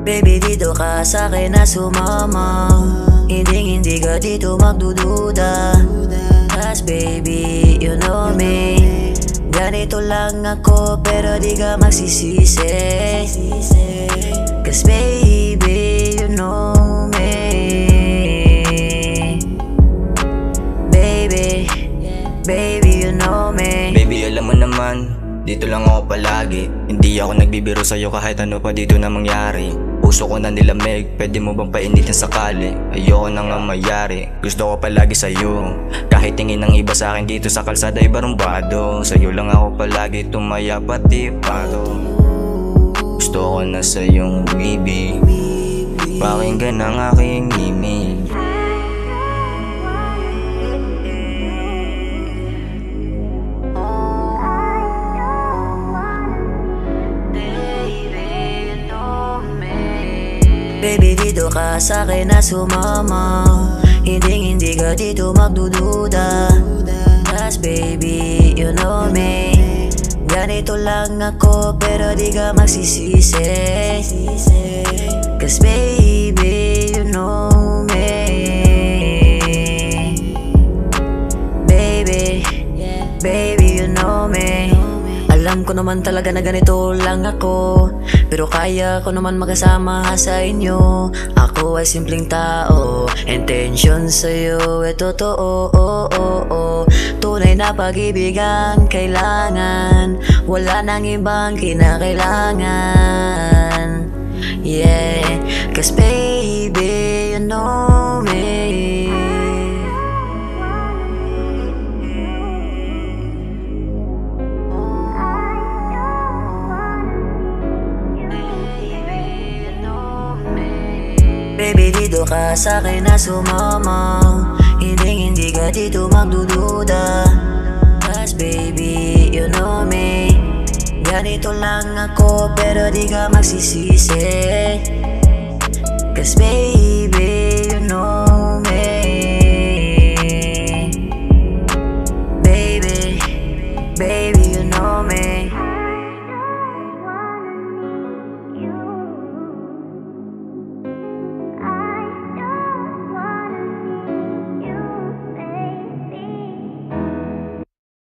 Baby, dito ka sa'kin na sumama. Hindi ka dito magdududa. Cause baby, you know me. Ganito lang ako pero di ka magsisisi. Cause baby, you know me. Baby, you know me. Baby, alam mo naman, dito lang ako palagi. Hindi ako nagbibiro sa'yo kahit ano pa dito na mangyari. Puso ko na nilamig, pwede mo bang painitin sakali? Ayoko na nga mayari, gusto ko palagi sa'yo. Kahit tingin ng iba sa'kin dito sa kalsada ay barumbado. Sa'yo lang ako palagi tumaya pati paro. Gusto ko na sa'yong umibig, pakinggan ang aking himig. Baby, dito ka sa'kin na sumama. Hindi ka dito magdududa. Cause baby, you know me. Ganito lang ako pero di ka magsisisi. Cause baby, you know me. Baby, you know me. Alam ko naman talaga na ganito lang ako, pero kaya ko naman magkasama sa inyo. Ako ay simpleng tao, intention sa'yo ay totoo. Tunay na pag-ibig ang kailangan, wala nang ibang kinakailangan. Yeah, cause baby, you know me. Baby, dito ka sa'kin na sumama. Hindi ka dito magdududa. Cause baby, you know me. Ganito lang ako pero di ka magsisisi. Cause baby, you know